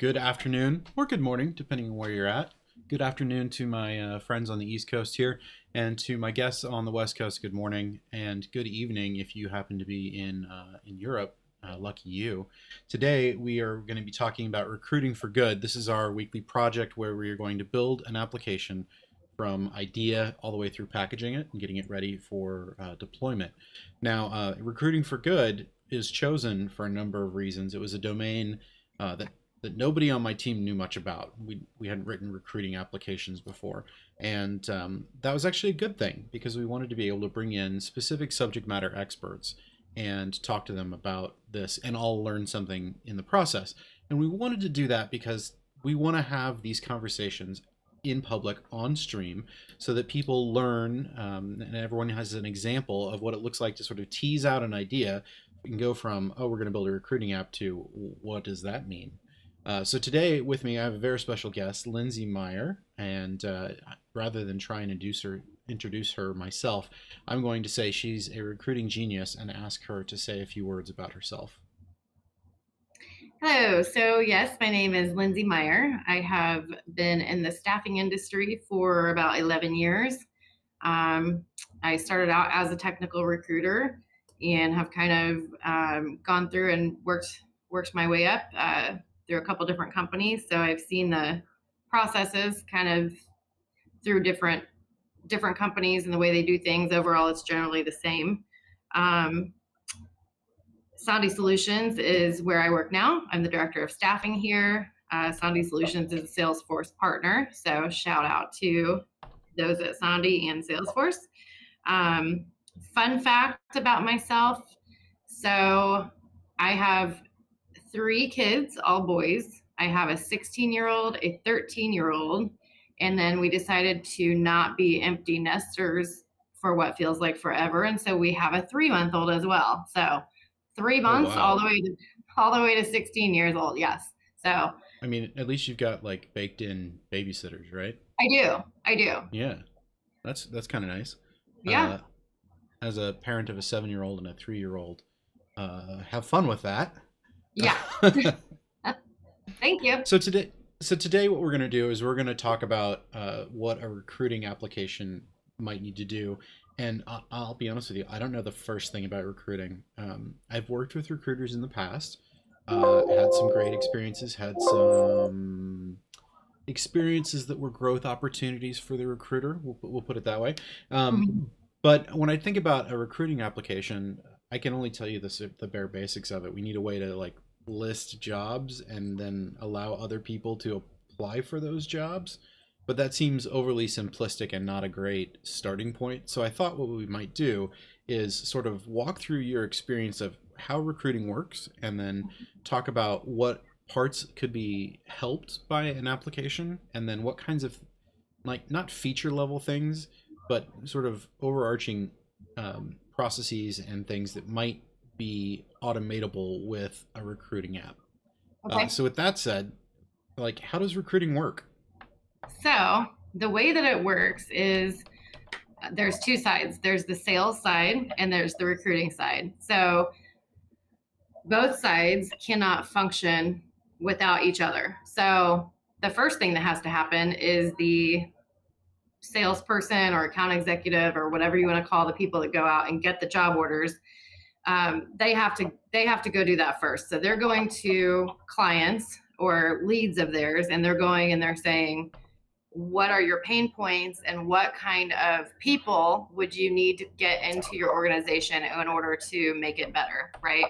Good afternoon or good morning, depending on where you're at. Good afternoon to my friends on the East Coast here, and to my guests on the West Coast. Good morning and good evening if you happen to be in Europe. Lucky you. Today we are going to be talking about recruiting for good. This is our weekly project where we are going to build an application from idea all the way through packaging it and getting it ready for deployment. Now, recruiting for good is chosen for a number of reasons. It was a domain that nobody on my team knew much about. We hadn't written recruiting applications before, and that was actually a good thing because we wanted to be able to bring in specific subject matter experts and talk to them about this and all learn something in the process. And we wanted to do that because we want to have these conversations in public on stream so that people learn and everyone has an example of what it looks like to sort of tease out an idea. We can go from, oh, we're going to build a recruiting app to what does that mean? So today with me, I have a very special guest, Lindsay Meyer, and rather than try and introduce her myself, I'm going to say she's a recruiting genius and ask her to say a few words about herself. Hello. So yes, my name is Lindsay Meyer. I have been in the staffing industry for about 11 years. I started out as a technical recruiter and have kind of gone through and worked my way up through a couple different companies. So I've seen the processes kind of through different companies and the way they do things. Overall, it's generally the same. Sondi Solutions is where I work now. I'm the director of staffing here. Sondi Solutions is a Salesforce partner, so shout out to those at Sondi and Salesforce. Fun fact about myself. So I have 3 kids, all boys. I have a 16-year-old, a 13-year-old, and then we decided to not be empty nesters for what feels like forever. And so we have a 3-month-old as well. So 3 months, Oh, wow. all the way to 16 years old. Yes. So I mean, at least you've got like baked in babysitters, right? I do. Yeah, that's kind of nice. Yeah. As a parent of a 7-year-old and a 3-year-old, have fun with that. Yeah. Thank you. So today, what we're going to do is we're going to talk about what a recruiting application might need to do. And I'll be honest with you, I don't know the first thing about recruiting. I've worked with recruiters in the past, had some great experiences, had some experiences that were growth opportunities for the recruiter. We'll put it that way. But when I think about a recruiting application, I can only tell you the bare basics of it. We need a way to like list jobs and then allow other people to apply for those jobs. But that seems overly simplistic and not a great starting point. So I thought what we might do is sort of walk through your experience of how recruiting works and then talk about what parts could be helped by an application and then what kinds of, like, not feature level things, but sort of overarching processes and things that might be automatable with a recruiting app. Okay. So with that said, like, how does recruiting work? So the way that it works is there's 2 sides. There's the sales side and there's the recruiting side. So both sides cannot function without each other. So the first thing that has to happen is the salesperson or account executive or whatever you want to call the people that go out and get the job orders. They have to go do that first. So they're going to clients or leads of theirs, and they're going and they're saying, what are your pain points and what kind of people would you need to get into your organization in order to make it better, right?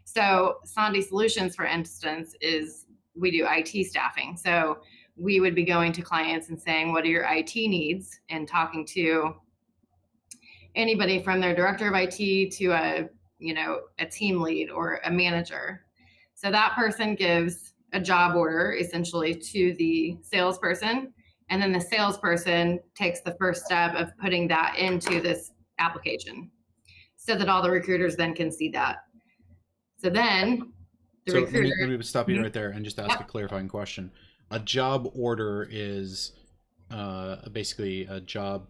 So Sondi Solutions, for instance, is we do IT staffing. So we would be going to clients and saying, what are your IT needs? And talking to anybody from their director of IT to a team lead or a manager. So that person gives a job order essentially to the salesperson. And then the salesperson takes the first step of putting that into this application so that all the recruiters then can see that. So then the So recruiter. let me stop you right there and just ask a Yep. clarifying question. A job order is basically a job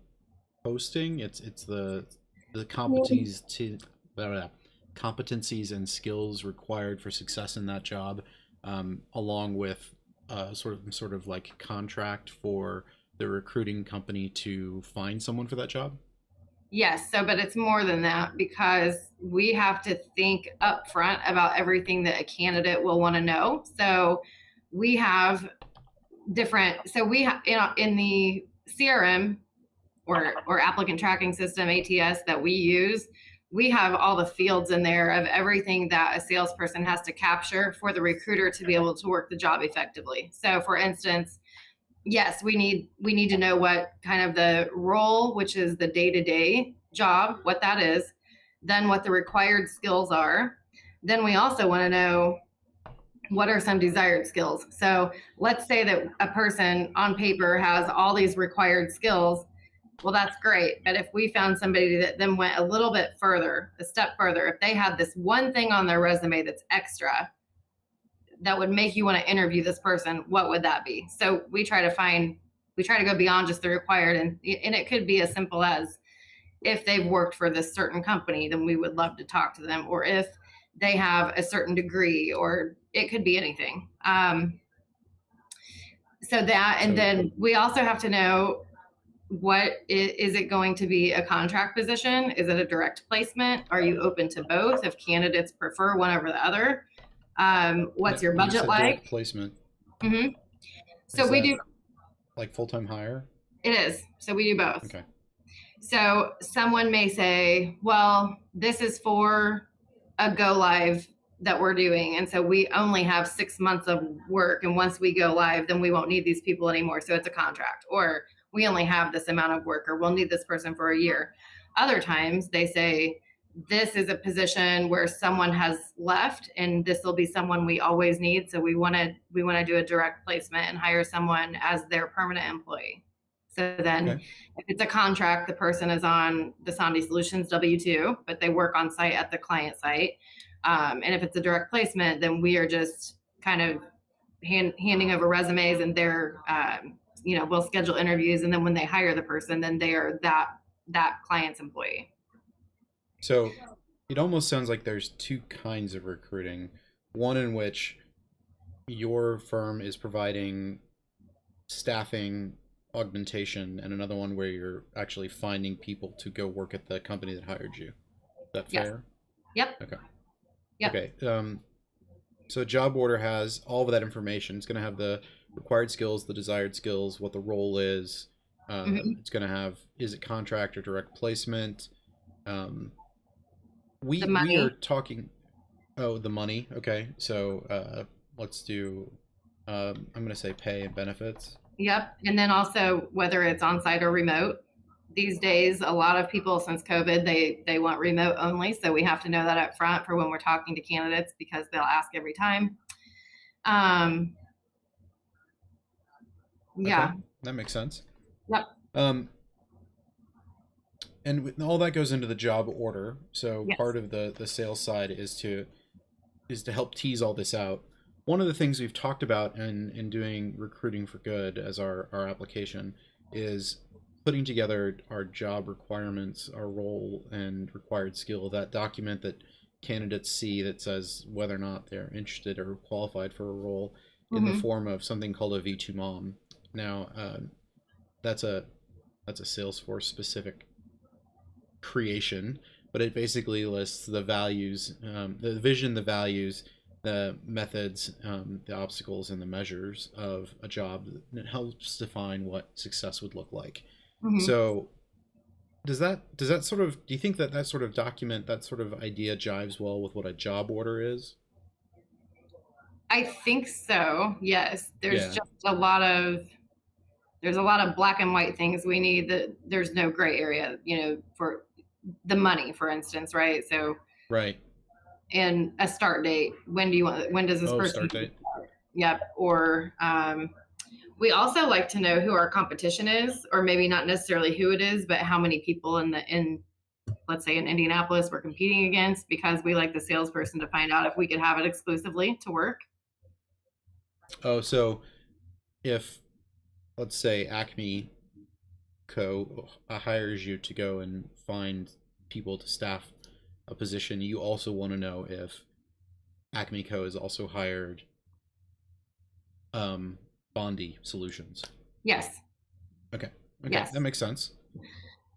posting. It's the competencies and skills required for success in that job, along with sort of like contract for the recruiting company to find someone for that job? Yes, so but it's more than that because we have to think upfront about everything that a candidate will want to know. So we have different. So we have in the CRM or applicant tracking system ATS that we use, we have all the fields in there of everything that a salesperson has to capture for the recruiter to be able to work the job effectively. So for instance, yes, we need to know what kind of the role, which is the day-to-day job, what that is, then what the required skills are. Then we also want to know what are some desired skills. So let's say that a person on paper has all these required skills. Well, that's great. But if we found somebody that then went a little bit further, a step further, if they had this one thing on their resume that's extra, that would make you want to interview this person, what would that be? So we try to go beyond just the required, and it could be as simple as if they've worked for this certain company, then we would love to talk to them, or if they have a certain degree, or it could be anything. So that, and then we also have to know what is it going to be a contract position? Is it a direct placement? Are you open to both if candidates prefer one over the other? What's your budget like? Placement. Mm-hmm. So we do like full-time hire. It is. So we do both. Okay. So someone may say, well, this is for a go live that we're doing. And so we only have 6 months of work. And once we go live, then we won't need these people anymore. So it's a contract. Or we only have this amount of work, or we'll need this person for a year. Other times they say, this is a position where someone has left and this will be someone we always need. So we want to do a direct placement and hire someone as their permanent employee. So then if it's a contract, the person is on the Sandy Solutions W-2, but they work on site at the client site. And if it's a direct placement, then we are just kind of handing over resumes, and they're, we'll schedule interviews. And then when they hire the person, then they are that client's employee. So it almost sounds like there's two kinds of recruiting. One in which your firm is providing staffing augmentation, and another one where you're actually finding people to go work at the company that hired you. Is that fair? Yep. Okay. Yep. Okay. So a job order has all of that information. It's going to have the required skills, the desired skills, what the role is. It's going to have, is it contract or direct placement? We are talking, the money. Okay. So let's do, I'm going to say pay and benefits. Yep. And then also whether it's on-site or remote. These days, a lot of people since COVID, they want remote only. So we have to know that up front for when we're talking to candidates, because they'll ask every time. Yeah. Okay, that makes sense. Yep. And all that goes into the job order. So yes. Part of the sales side is to help tease all this out. One of the things we've talked about in doing Recruiting for Good as our application is putting together our job requirements, our role and required skill, that document that candidates see that says whether or not they're interested or qualified for a role, in the form of something called a V2 MOM. Now, that's a Salesforce specific creation, but it basically lists the values, the vision, the values, the methods, the obstacles, and the measures of a job, and it helps define what success would look like. So does that sort of, do you think that sort of document, that sort of idea jives well with what a job order is? I think so. Yes. There's just a lot of black and white things we need, that there's no gray area, for the money, for instance, right? So right. And a start date. When does this person start date? Yep. Or we also like to know who our competition is, or maybe not necessarily who it is, but how many people in let's say in Indianapolis we're competing against, because we like the salesperson to find out if we could have it exclusively to work. Oh, so if, let's say, Acme Co. hires you to go and find people to staff a position, you also want to know if Acme Co. is also hired Bondi solutions. Yes. Okay. Okay. Yes. That makes sense.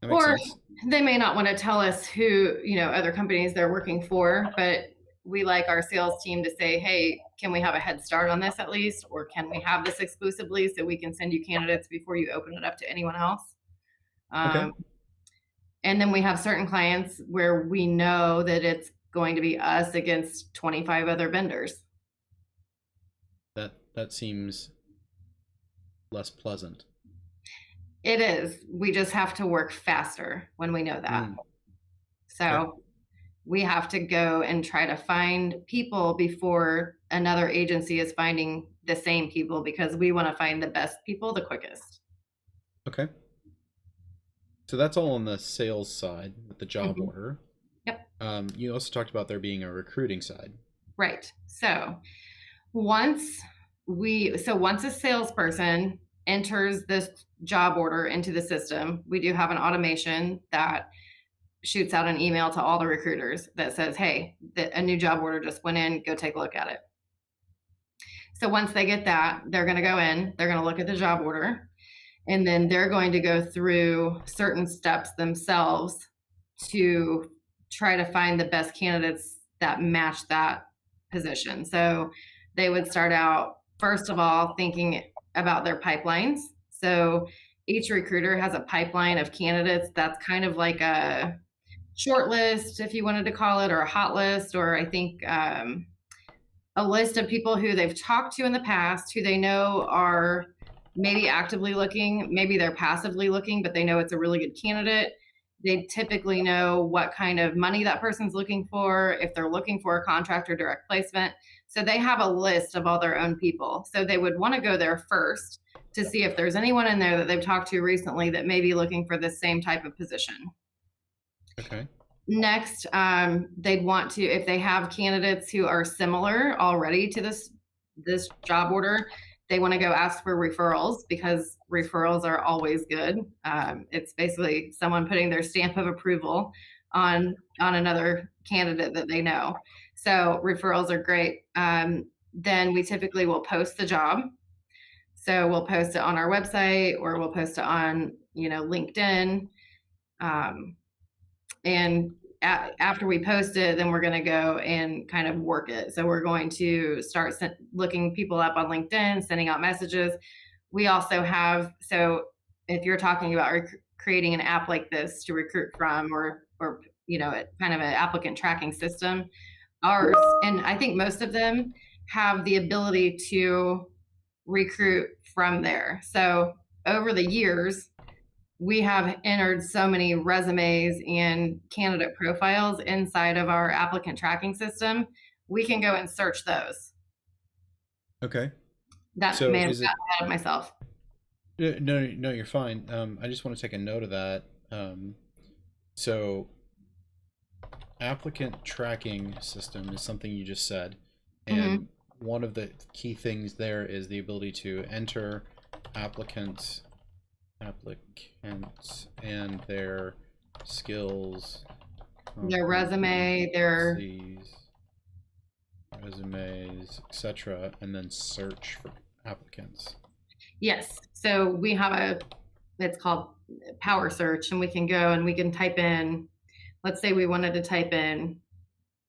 That makes Or sense. they may not want to tell us who, other companies they're working for, but we like our sales team to say, hey, can we have a head start on this at least? Or can we have this exclusively so we can send you candidates before you open it up to anyone else? Okay. And then we have certain clients where we know that it's going to be us against 25 other vendors. That seems less pleasant. It is. We just have to work faster when we know that. So Okay. we have to go and try to find people before another agency is finding the same people, because we want to find the best people the quickest. Okay. So that's all on the sales side with the job Mhm. order. Yep. You also talked about there being a recruiting side. Right. So once a salesperson enters this job order into the system, we do have an automation that shoots out an email to all the recruiters that says, hey, a new job order just went in, go take a look at it. So once they get that, they're going to go in, they're going to look at the job order, and then they're going to go through certain steps themselves to try to find the best candidates that match that position. So they would start out, first of all, thinking about their pipelines. So each recruiter has a pipeline of candidates that's kind of like a short list, if you wanted to call it, or a hot list, or I think a list of people who they've talked to in the past, who they know are maybe actively looking, maybe they're passively looking, but they know it's a really good candidate. They typically know what kind of money that person's looking for, if they're looking for a contract or direct placement. So they have a list of all their own people. So they would want to go there first to see if there's anyone in there that they've talked to recently that may be looking for the same type of position. Okay. Next, they'd want to, if they have candidates who are similar already to this job order, they want to go ask for referrals, because referrals are always good. It's basically someone putting their stamp of approval on another candidate that they know. So referrals are great. Then we typically will post the job. So we'll post it on our website, or we'll post it on, LinkedIn. And after we post it, then we're going to go and kind of work it. So we're going to start looking people up on LinkedIn, sending out messages. We also have, so if you're talking about creating an app like this to recruit from, or kind of an applicant tracking system, ours, and I think most of them have the ability to recruit from there. So over the years, we have entered so many resumes and candidate profiles inside of our applicant tracking system. We can go and search those. Okay. That So may have is it? gotten ahead of myself. No, no, you're fine. I just want to take a note of that. So applicant tracking system is something you just said, and one of the key things there is the ability to enter applicants and their skills, Their resume, their resumes, etc., and then search for applicants. Yes. So we have it's called Power Search, and we can go and we can type in, let's say we wanted to type in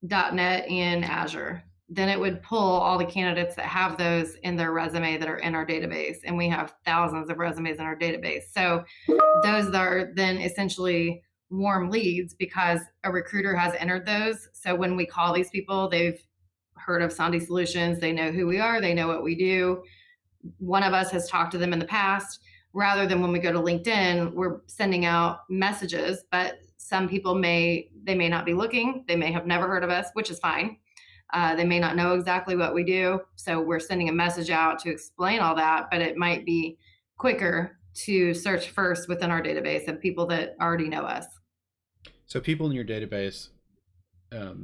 .NET in Azure. Then it would pull all the candidates that have those in their resume that are in our database. And we have thousands of resumes in our database. So those are then essentially warm leads, because a recruiter has entered those. So when we call these people, they've heard of Sandy Solutions. They know who we are. They know what we do. One of us has talked to them in the past, rather than when we go to LinkedIn, we're sending out messages, but some people may not be looking. They may have never heard of us, which is fine. They may not know exactly what we do. So we're sending a message out to explain all that, but it might be quicker to search first within our database of people that already know us. So people in your database, let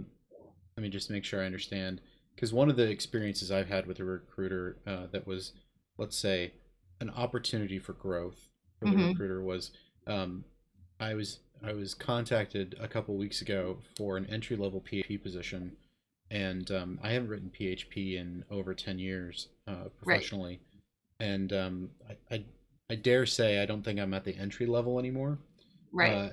me just make sure I understand, because one of the experiences I've had with a recruiter that was, let's say, an opportunity for growth for the recruiter was, I was contacted a couple weeks ago for an entry-level PHP position, and I haven't written PHP in over 10 years professionally. and I dare say I don't think I'm at the entry level anymore. Right. Uh,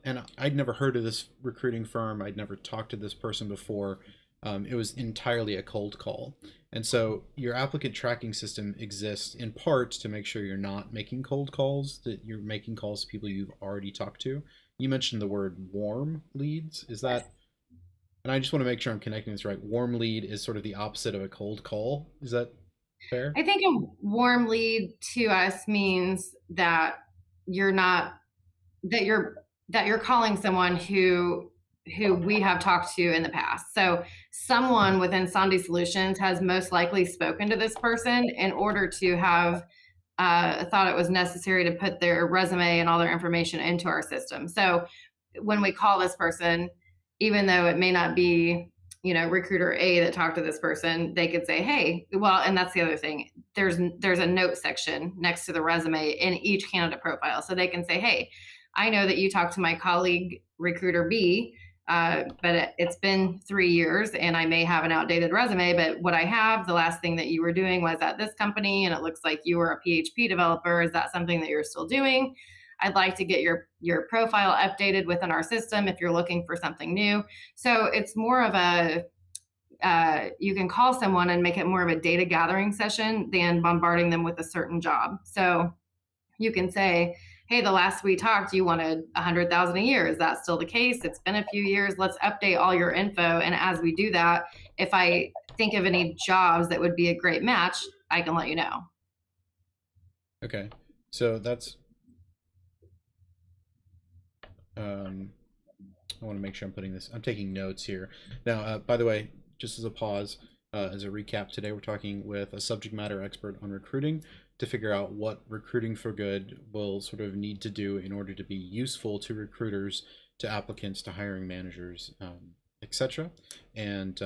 and I'd never heard of this recruiting firm. I'd never talked to this person before. It was entirely a cold call. And so your applicant tracking system exists in part to make sure you're not making cold calls, that you're making calls to people you've already talked to. You mentioned the word warm leads. Is Yes. that, and I just want to make sure I'm connecting this right. Warm lead is sort of the opposite of a cold call. Is that fair? I think a warm lead to us means that you're not that you're calling someone who we have talked to in the past. So someone within Sandy Solutions has most likely spoken to this person in order to have thought it was necessary to put their resume and all their information into our system. So when we call this person, even though it may not be, recruiter A that talked to this person, they could say, hey, well, and that's the other thing. There's a note section next to the resume in each candidate profile. So they can say, hey, I know that you talked to my colleague recruiter B, but it's been 3 years and I may have an outdated resume, but what I have, the last thing that you were doing was at this company and it looks like you were a PHP developer. Is that something that you're still doing? I'd like to get your profile updated within our system if you're looking for something new. So it's more of you can call someone and make it more of a data gathering session than bombarding them with a certain job. So you can say, hey, the last we talked, you wanted 100,000 a year. Is that still the case? It's been a few years. Let's update all your info. And as we do that, if I think of any jobs that would be a great match, I can let you know. Okay. So that's, I want to make sure I'm taking notes here. Now, by the way, just as a pause, as a recap, today we're talking with a subject matter expert on recruiting to figure out what recruiting for good will sort of need to do in order to be useful to recruiters, to applicants, to hiring managers, etc. And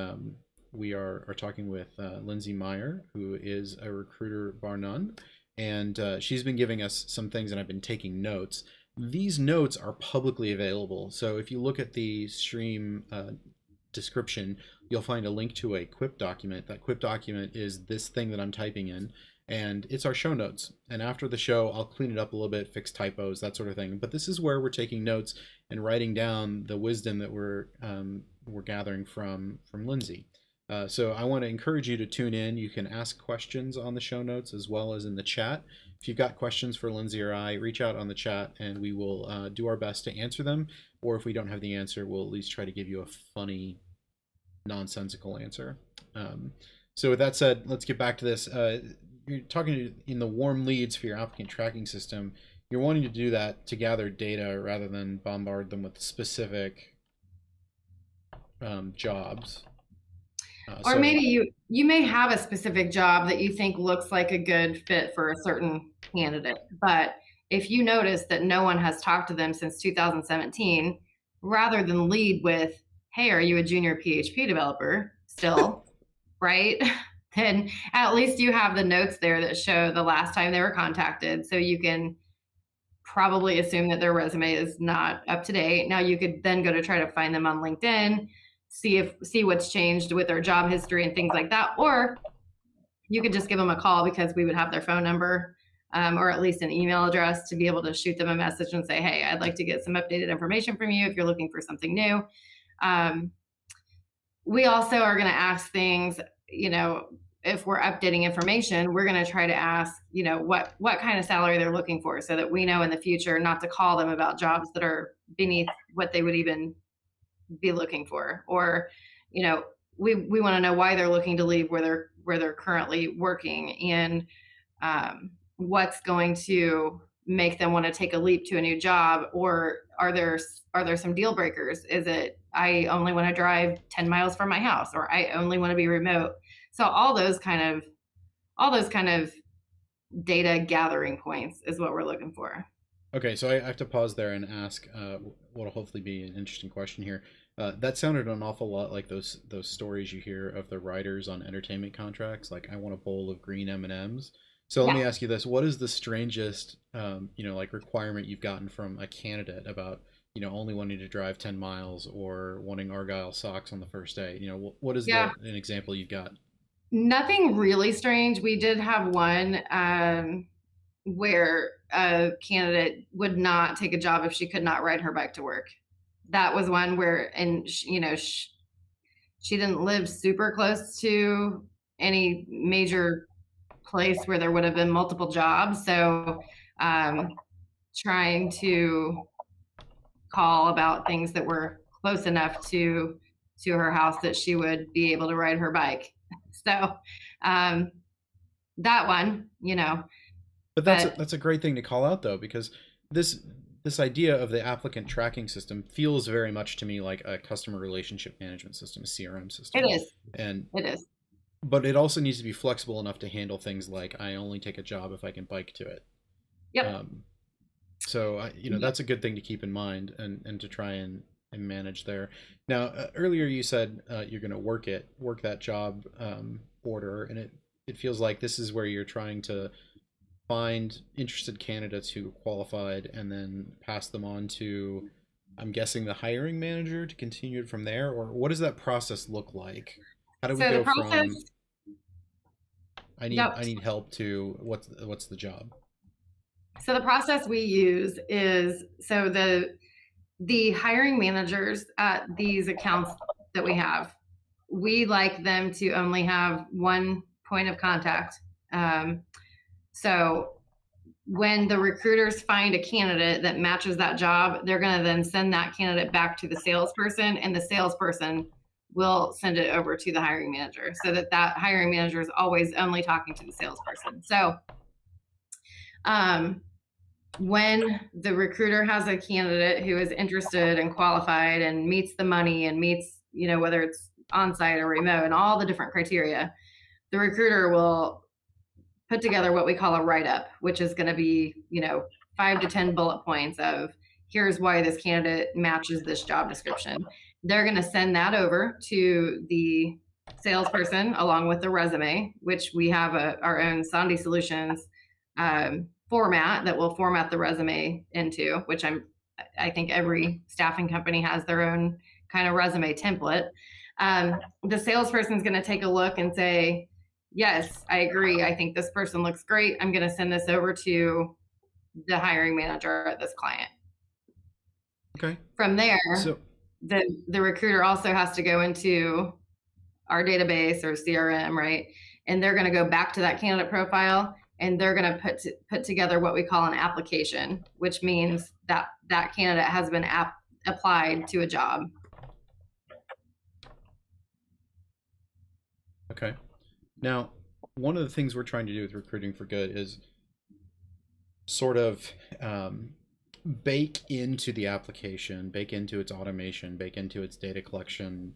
we are talking with Lindsay Meyer, who is a recruiter bar none. And she's been giving us some things, and I've been taking notes. These notes are publicly available. So if you look at the stream description, you'll find a link to a Quip document. That Quip document is this thing that I'm typing in, and it's our show notes. And after the show, I'll clean it up a little bit, fix typos, that sort of thing. But this is where we're taking notes and writing down the wisdom that we're gathering from Lindsay. So I want to encourage you to tune in. You can ask questions on the show notes as well as in the chat. If you've got questions for Lindsay or I, reach out on the chat and we will do our best to answer them. Or if we don't have the answer, we'll at least try to give you a funny, nonsensical answer. So with that said, let's get back to this. You're talking in the warm leads for your applicant tracking system. You're wanting to do that to gather data rather than bombard them with specific jobs. Or maybe you may have a specific job that you think looks like a good fit for a certain candidate, but if you notice that no one has talked to them since 2017, rather than lead with, hey, are you a junior PHP developer still, right? Then at least you have the notes there that show the last time they were contacted, so you can probably assume that their resume is not up to date. Now you could then go to try to find them on LinkedIn, see what's changed with their job history and things like that. Or you could just give them a call because we would have their phone number, or at least an email address to be able to shoot them a message and say, hey, I'd like to get some updated information from you if you're looking for something new. We also are going to ask things, if we're updating information, we're going to try to ask, what kind of salary they're looking for so that we know in the future not to call them about jobs that are beneath what they would even be looking for. Or, we want to know why they're looking to leave where they're currently working, and what's going to make them want to take a leap to a new job. Or are there some deal breakers? Is it, I only want to drive 10 miles from my house, or I only want to be remote? So all those kind of data gathering points is what we're looking for. Okay, so I have to pause there and ask what'll hopefully be an interesting question here. That sounded an awful lot like those stories you hear of the writers on entertainment contracts, like I want a bowl of green M&Ms. So let me ask you this: what is the strangest, like requirement you've gotten from a candidate about, only wanting to drive 10 miles or wanting Argyle socks on the first day? What is an example you've got? Nothing really strange. We did have one where a candidate would not take a job if she could not ride her bike to work. That was one where, and she didn't live super close to any major place where there would have been multiple jobs. So trying to call about things that were close enough to her house that she would be able to ride her bike. So that one, But but that's a great thing to call out though, because this this idea of the applicant tracking system feels very much to me like a customer relationship management system, a CRM it system. is. And It is. but it also needs to be flexible enough to handle things like I only take a job if I can bike to it. Yep. Um, so Yep. that's a good thing to keep in mind and to try and manage there. Now, earlier you said you're going to work that job order, and it feels like this is where you're trying to find interested candidates who qualified and then pass them on to, I'm guessing, the hiring manager to continue it from there, or what does that process look like? How do we So the go process, from yep. I need help to what's the job? So the process we use is so the hiring managers at these accounts that we have, we like them to only have one point of contact. Um, so when the recruiters find a candidate that matches that job, they're going to then send that candidate back to the salesperson, and the salesperson will send it over to the hiring manager so that that hiring manager is always only talking to the salesperson. So um, when the recruiter has a candidate who is interested and qualified and meets the money and meets, whether it's on site or remote and all the different criteria, the recruiter will put together what we call a write up, which is going to be, 5 to 10 bullet points of here's why this candidate matches this job description. They're going to send that over to the salesperson along with the resume, which we have our own Sandy Solutions format that will format the resume into, which I think every staffing company has their own kind of resume template. The salesperson is going to take a look and say, yes, I agree. I think this person looks great. I'm going to send this over to the hiring manager at this client. Okay. From there, So the recruiter also has to go into our database or CRM, right? And they're going to go back to that candidate profile and they're going to put together what we call an application, which means that that candidate has been applied to a job. okay. Now, one of the things we're trying to do with Recruiting for Good is sort of bake into the application, bake into its automation, bake into its data collection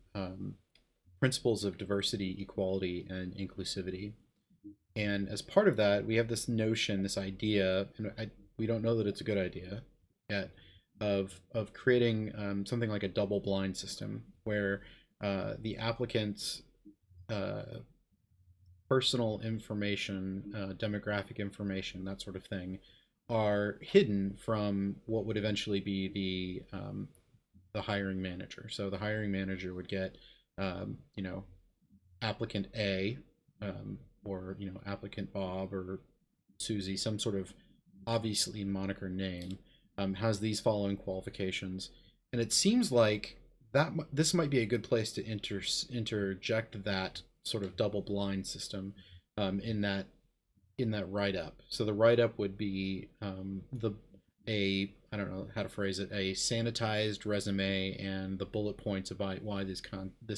principles of diversity, equality, and inclusivity. And as part of that, we have this notion, this idea, and we don't know that it's a good idea yet, of creating something like a double-blind system where the applicant's personal information, demographic information, that sort of thing, are hidden from what would eventually be the hiring manager. So the hiring manager would get, applicant A, or applicant Bob or Susie, some sort of obviously moniker name, has these following qualifications, and it seems like that this might be a good place to interject that sort of double blind system in that write up. So the write up would be I don't know how to phrase it, a sanitized resume and the bullet points about why this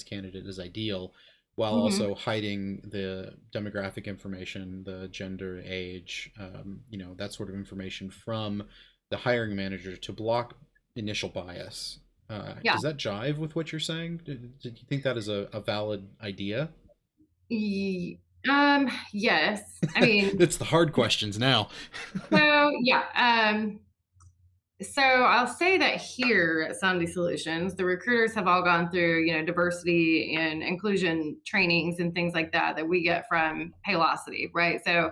candidate is ideal, while also hiding the demographic information, the gender, age, that sort of information from the hiring manager to block initial bias. Yeah. Does that jive with what you're saying? Did you think that is a valid idea? Yes. I mean, it's the hard questions now. so yeah. So I'll say that here at Sandy Solutions, the recruiters have all gone through, diversity and inclusion trainings and things like that we get from Paylocity, right? So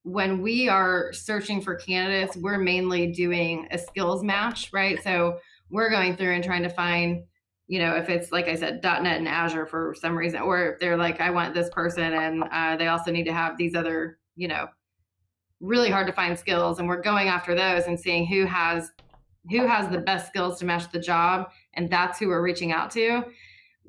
when we are searching for candidates, we're mainly doing a skills match, right? So we're going through and trying to find if it's like I said, .NET and Azure for some reason, or if they're like, I want this person and they also need to have these other, really hard to find skills, and we're going after those and seeing who has the best skills to match the job, and that's who we're reaching out to.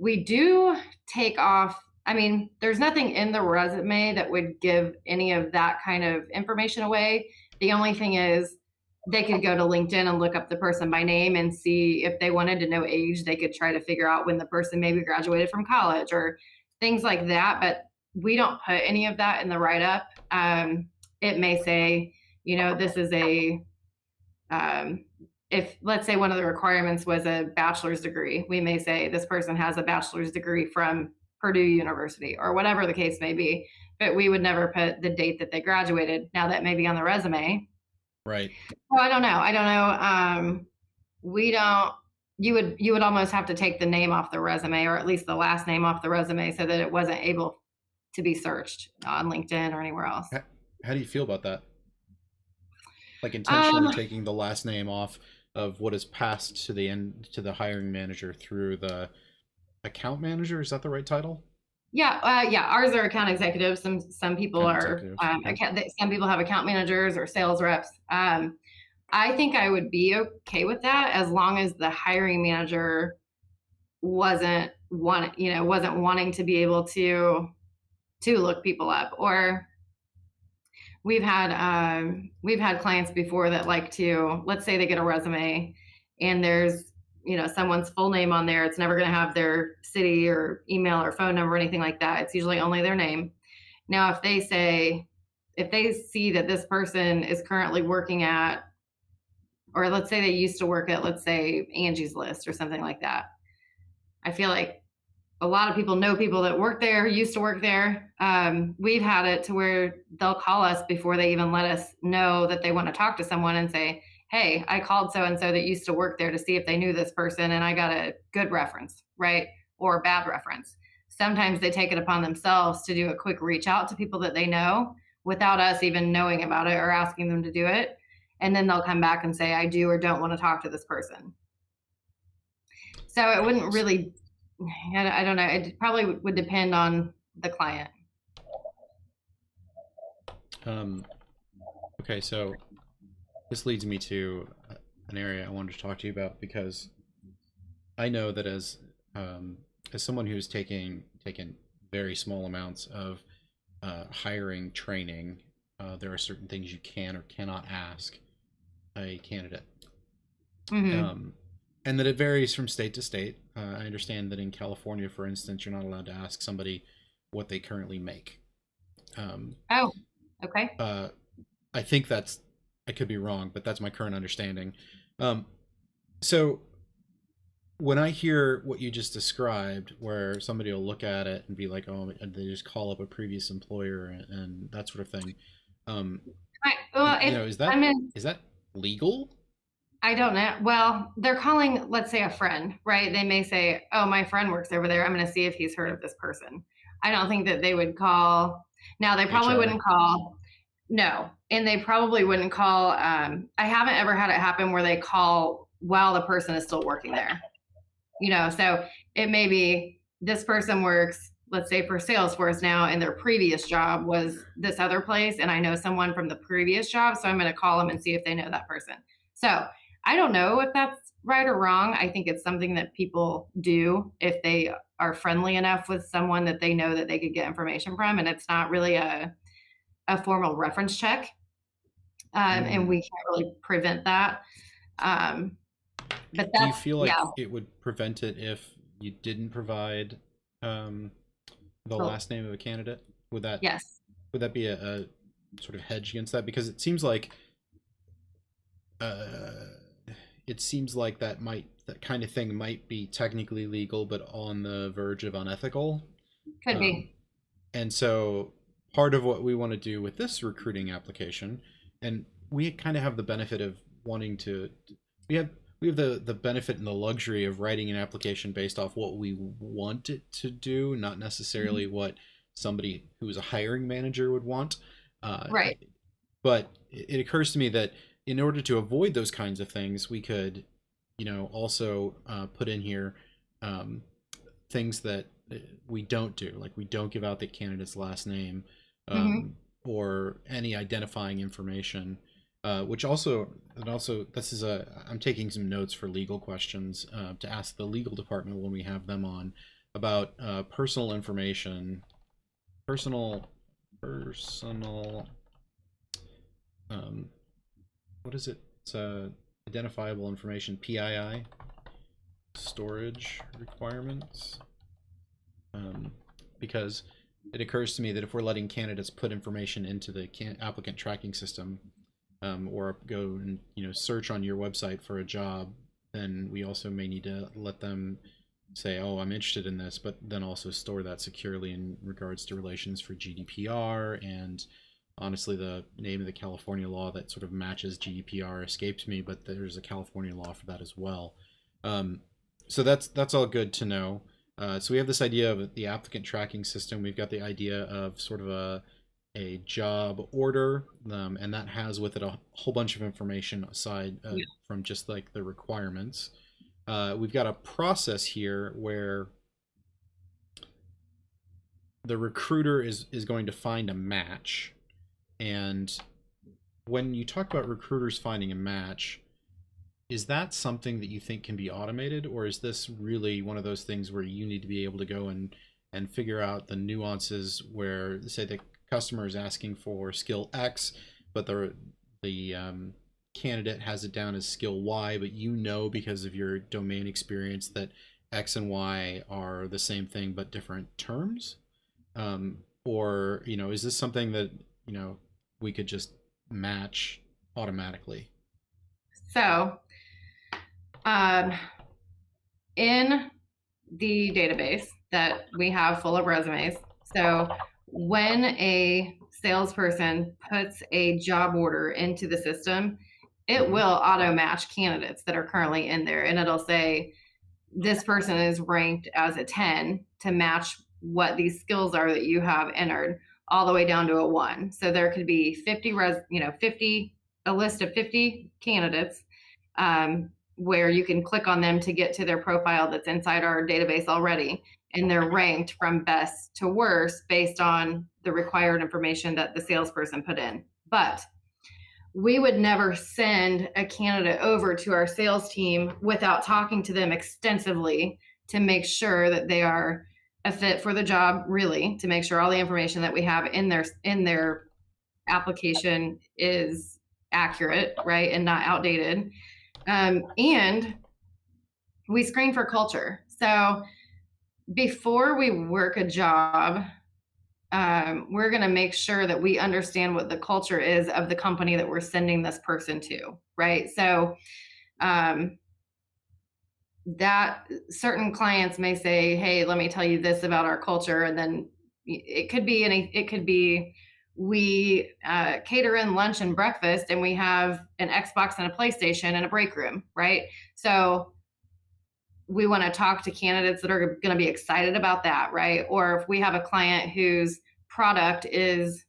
We do take off. I mean, there's nothing in the resume that would give any of that kind of information away. The only thing is they could go to LinkedIn and look up the person by name and see if they wanted to know age. They could try to figure out when the person maybe graduated from college or things like that. But we don't put any of that in the write-up. It may say, this is if let's say one of the requirements was a bachelor's degree, we may say this person has a bachelor's degree from Purdue University or whatever the case may be, but we would never put the date that they graduated. Now that may be on the resume. Right. Well, I don't know. We don't, you would almost have to take the name off the resume, or at least the last name off the resume, so that it wasn't able to be searched on LinkedIn or anywhere else. How do you feel about that? Like intentionally taking the last name off of what is passed to the hiring manager through the account manager. Is that the right title? Yeah. Ours are account executives. Some people are, some people have account managers or sales reps. I think I would be okay with that as long as the hiring manager wasn't wanting to be able to look people up. Or we've had clients before that like to, let's say they get a resume and there's someone's full name on there. It's never going to have their city or email or phone number or anything like that. It's usually only their name. Now, if they see that this person is currently working at, or let's say they used to work at, let's say Angie's List or something like that, I feel like a lot of people know people that work there, used to work there. We've had it to where they'll call us before they even let us know that they want to talk to someone and say, hey, I called so-and-so that used to work there to see if they knew this person, and I got a good reference, right? Or a bad reference. Sometimes they take it upon themselves to do a quick reach out to people that they know without us even knowing about it or asking them to do it. And then they'll come back and say, I do or don't want to talk to this person. So it wouldn't really, I don't know. It probably would depend on the client. Okay, so this leads me to an area I wanted to talk to you about, because I know that as someone who's taken very small amounts of hiring training, there are certain things you can or cannot ask a candidate. Mm-hmm. And that it varies from state to state. I understand that in California, for instance, you're not allowed to ask somebody what they currently make. Oh, okay. I think I could be wrong, but that's my current understanding. So when I hear what you just described, where somebody will look at it and be like, oh, and they just call up a previous employer and that sort of thing. Is that legal? I don't know. Well, they're calling, let's say, a friend, right? They may say, oh, my friend works over there. I'm going to see if he's heard of this person. I don't think that they would call. Now, they probably wouldn't call. No. And they probably wouldn't call. I haven't ever had it happen where they call while the person is still working there. So it may be this person works, let's say, for Salesforce now, and their previous job was this other place. And I know someone from the previous job, so I'm going to call them and see if they know that person. So I don't know if that's right or wrong. I think it's something that people do if they are friendly enough with someone that they know that they could get information from, and it's not really a formal reference check. And we can't really prevent that. But do you feel like it would prevent it if you didn't provide the last name of a candidate? Would that be a sort of hedge against that? Because it seems like that kind of thing might be technically legal, but on the verge of unethical. Could be. And so part of what we want to do with this recruiting application, and we kind of have the benefit of wanting to, we have the benefit and the luxury of writing an application based off what we want it to do, not necessarily what somebody who is a hiring manager would want. Right. But it occurs to me that in order to avoid those kinds of things, we could, also put in here um, things that we don't do, like we don't give out the candidate's last name, Hmm. or any identifying information. Which also this is I'm taking some notes for legal questions to ask the legal department when we have them on about personal information, personal um, what is it? It's identifiable information, PII, storage requirements. Um, because it occurs to me that if we're letting candidates put information into the applicant tracking system, or go and search on your website for a job, then we also may need to let them say, "Oh, I'm interested in this," but then also store that securely in regards to relations for GDPR. And honestly, the name of the California law that sort of matches GDPR escapes me, but there's a California law for that as well. Um, so that's all good to know. So we have this idea of the applicant tracking system. We've got the idea of sort of a job order, and that has with it a whole bunch of information aside from just like the requirements. We've got a process here where the recruiter is going to find a match. And when you talk about recruiters finding a match, is that something that you think can be automated, or is this really one of those things where you need to be able to go and figure out the nuances where, say, the customer is asking for skill X, but the candidate has it down as skill Y, but because of your domain experience that X and Y are the same thing but different terms? Or is this something that we could just match automatically? So, um, in the database that we have full of resumes, so when a salesperson puts a job order into the system, it Mhm. will auto match candidates that are currently in there, and it'll say this person is ranked as a 10 to match what these skills are that you have entered, all the way down to a 1. So there could be 50, a list of 50 candidates, where you can click on them to get to their profile that's inside our database already, and they're ranked from best to worst based on the required information that the salesperson put in. But we would never send a candidate over to our sales team without talking to them extensively to make sure that they are a fit for the job, really, to make sure all the information that we have in their application is accurate, right, and not outdated. And we screen for culture. So before we work a job, we're going to make sure that we understand what the culture is of the company that we're sending this person to, right? So um, that certain clients may say, "Hey, let me tell you this about our culture," and then it could be we cater in lunch and breakfast, and we have an Xbox and a PlayStation in a break room, right? So we want to talk to candidates that are going to be excited about that, right? Or if we have a client whose product is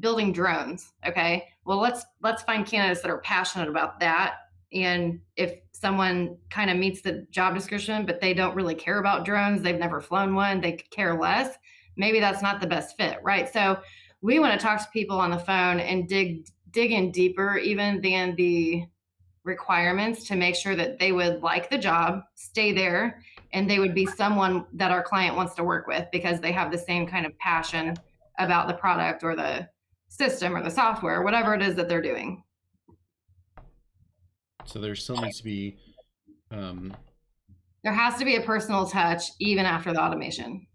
building drones, okay, well, let's find candidates that are passionate about that. And if someone kind of meets the job description but they don't really care about drones, they've never flown one, they could care less, maybe that's not the best fit, right? So we want to talk to people on the phone and dig in deeper even than the requirements to make sure that they would like the job, stay there, and they would be someone that our client wants to work with because they have the same kind of passion about the product or the system or the software, whatever it is that they're doing. So there still needs to be um, There has to be a personal touch even after the automation.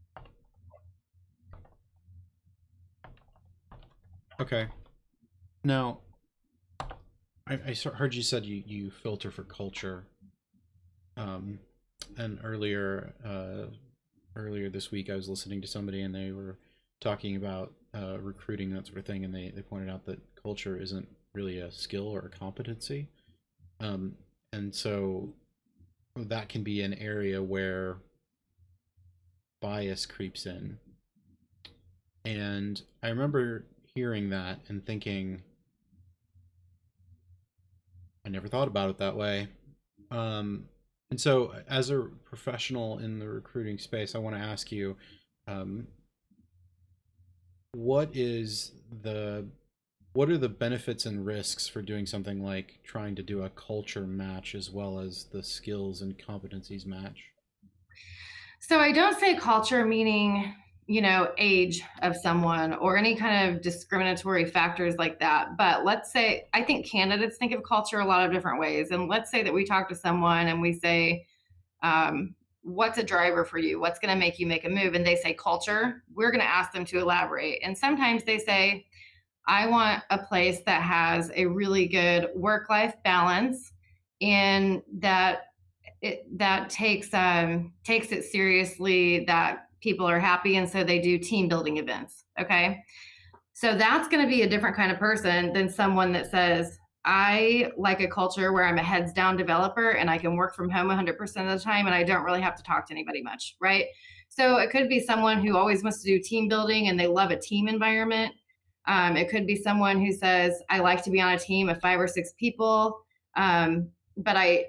okay. Now, heard you said you filter for culture, um, and earlier this week I was listening to somebody and they were talking about recruiting, that sort of thing, and they pointed out that culture isn't really a skill or a competency, um, and so that can be an area where bias creeps in. And I remember hearing that and thinking, I never thought about it that way. Um, And so, as a professional in the recruiting space, I want to ask you, um, what is the what are the benefits and risks for doing something like trying to do a culture match as well as the skills and competencies match? So I don't say culture meaning, age of someone or any kind of discriminatory factors like that. But let's say, I think candidates think of culture a lot of different ways. And let's say that we talk to someone and we say, what's a driver for you? What's going to make you make a move? And they say culture. We're going to ask them to elaborate. And sometimes they say, I want a place that has a really good work-life balance and that takes it seriously, that people are happy, and so they do team building events. Okay, so that's going to be a different kind of person than someone that says, I like a culture where I'm a heads down developer and I can work from home 100% of the time and I don't really have to talk to anybody much, right? So it could be someone who always wants to do team building and they love a team environment. It could be someone who says, I like to be on a team of 5 or 6 people, but I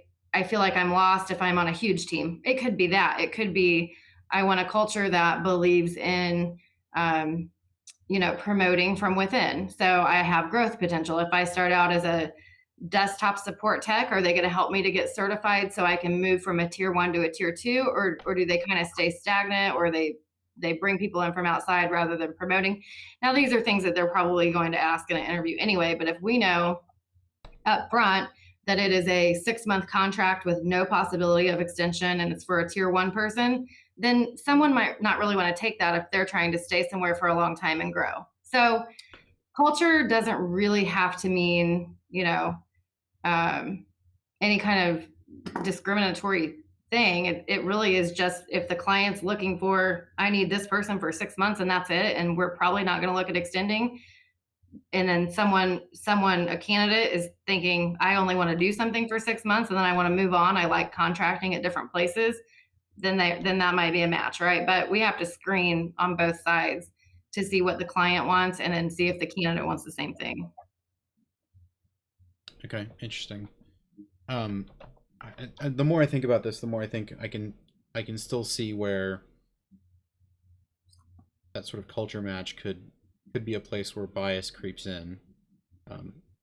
feel like I'm lost if I'm on a huge team. It could be that. It could be, I want a culture that believes in, promoting from within. So I have growth potential. If I start out as a desktop support tech, are they going to help me to get certified so I can move from a tier 1 to a tier 2, or do they kind of stay stagnant, or they bring people in from outside rather than promoting? Now, these are things that they're probably going to ask in an interview anyway, but if we know up front that it is a 6-month contract with no possibility of extension and it's for a tier 1 person, then someone might not really want to take that if they're trying to stay somewhere for a long time and grow. So culture doesn't really have to mean, any kind of discriminatory thing. It really is just, if the client's looking for, I need this person for 6 months and that's it, and we're probably not going to look at extending, and then a candidate is thinking, I only want to do something for 6 months and then I want to move on, I like contracting at different places, then that might be a match, right? But we have to screen on both sides to see what the client wants and then see if the candidate wants the same thing. Okay, interesting. Um, the more I think about this, the more I think I can still see where that sort of culture match could be a place where bias creeps in.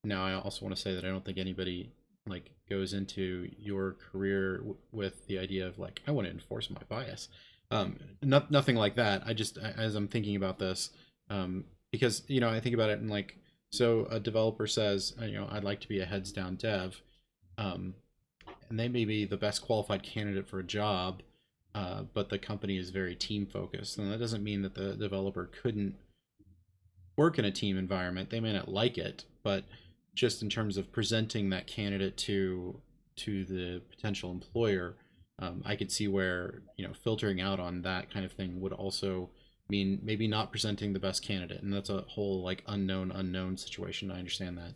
Now, I also want to say that I don't think anybody like goes into your career with the idea of like, I want to enforce my bias. Nothing like that. I just, as I'm thinking about this, because I think about it and like, so a developer says, I'd like to be a heads down dev, and they may be the best qualified candidate for a job, but the company is very team focused, and that doesn't mean that the developer couldn't work in a team environment. They may not like it, but just in terms of presenting that candidate to the potential employer, I could see where filtering out on that kind of thing would also mean maybe not presenting the best candidate, and that's a whole like unknown situation. I understand that,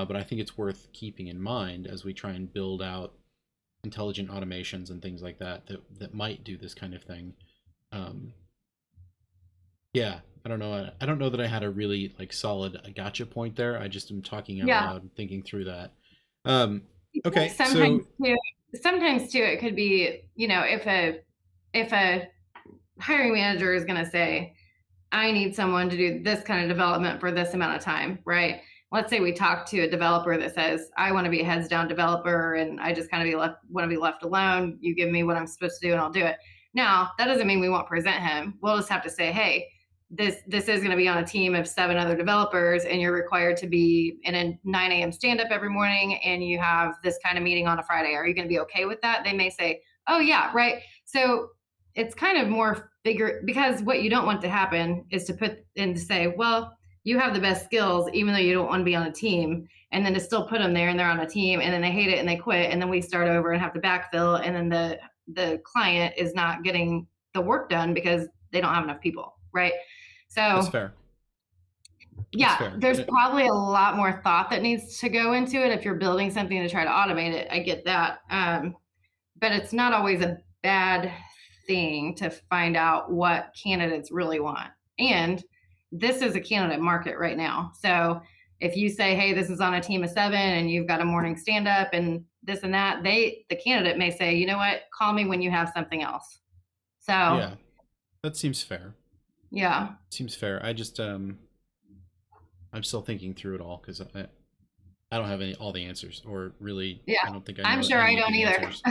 but I think it's worth keeping in mind as we try and build out intelligent automations and things like that might do this kind of thing. Yeah, I don't know. I don't know that I had a really like solid gotcha point there. I just am talking out Yeah. loud and thinking through that. Okay, Sometimes so too, sometimes too, it could be, if a hiring manager is going to say, I need someone to do this kind of development for this amount of time, right? Let's say we talk to a developer that says, I want to be a heads down developer and I just kind of want to be left alone. You give me what I'm supposed to do and I'll do it. Now, that doesn't mean we won't present him. We'll just have to say, hey, this is going to be on a team of 7 other developers and you're required to be in a 9 a.m. stand up every morning and you have this kind of meeting on a Friday. Are you going to be okay with that? They may say, oh yeah, right. So it's kind of more bigger, because what you don't want to happen is to put and to say, well, you have the best skills, even though you don't want to be on a team, and then to still put them there and they're on a team and then they hate it and they quit. And then we start over and have to backfill. And then the client is not getting the work done because they don't have enough people. Right. that's So fair. That's yeah, fair. there's probably a lot more thought that needs to go into it if you're building something to try to automate it. I get that. But it's not always a bad thing to find out what candidates really want. And this is a candidate market right now. So if you say, hey, this is on a team of 7 and you've got a morning stand up and this and that, the candidate may say, you know what, call me when you have something else. So Yeah, that seems fair. yeah. Seems fair. I just I'm still thinking through it all because I don't have all the answers, or really Yeah. I don't think I I'm know sure I any of don't the either. answers.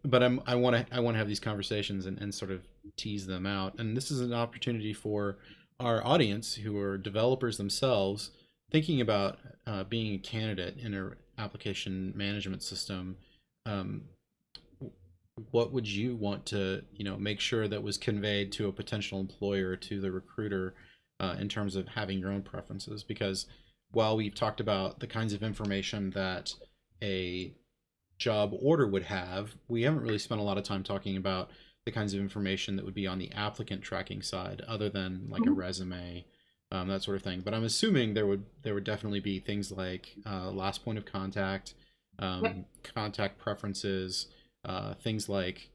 But I want to have these conversations and sort of tease them out. And this is an opportunity for our audience who are developers themselves thinking about being a candidate in an application management system. Um, what would you want to make sure that was conveyed to a potential employer, to the recruiter, in terms of having your own preferences? Because while we've talked about the kinds of information that a job order would have, we haven't really spent a lot of time talking about the kinds of information that would be on the applicant tracking side, other than like a resume, that sort of thing. But I'm assuming there would definitely be things like last point of contact, contact preferences, things like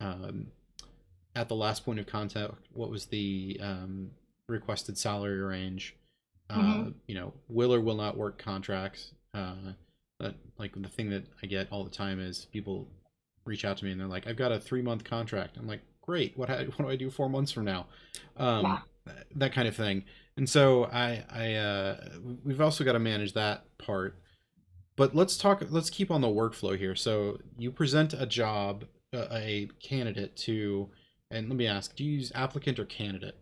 at the last point of contact, what was the requested salary range, Mm-hmm. will or will not work contracts. Like the thing that I get all the time is people reach out to me and they're like, I've got a 3-month contract. I'm like, great. What do I do 4 months from now? Yeah. That kind of thing. And so we've also got to manage that part. But let's keep on the workflow here. So you present a job, a candidate to, and let me ask, do you use applicant or candidate?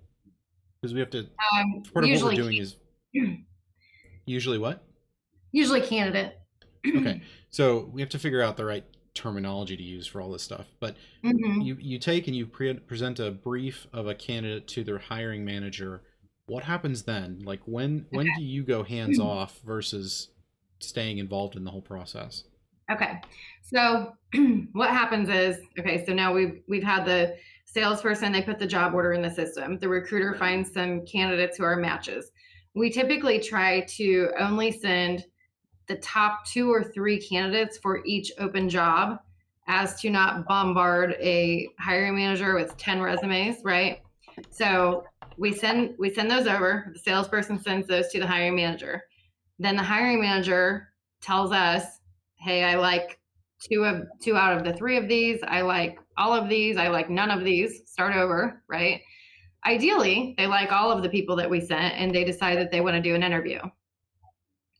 Because we have to, part of what we're Usually, doing is usually what? usually candidate. Okay, so we have to figure out the right terminology to use for all this stuff. But Mm-hmm. you take and you present a brief of a candidate to their hiring manager. What happens then? Like when do you go hands off versus staying involved in the whole process? Okay. So what happens is, okay, so now we've had the salesperson, they put the job order in the system. The recruiter finds some candidates who are matches. We typically try to only send the top 2 or 3 candidates for each open job, as to not bombard a hiring manager with 10 resumes, right? So we send those over. The salesperson sends those to the hiring manager. Then the hiring manager tells us, hey, I like two out of the 3 of these. I like all of these. I like none of these. Start over, right? Ideally, they like all of the people that we sent and they decide that they want to do an interview.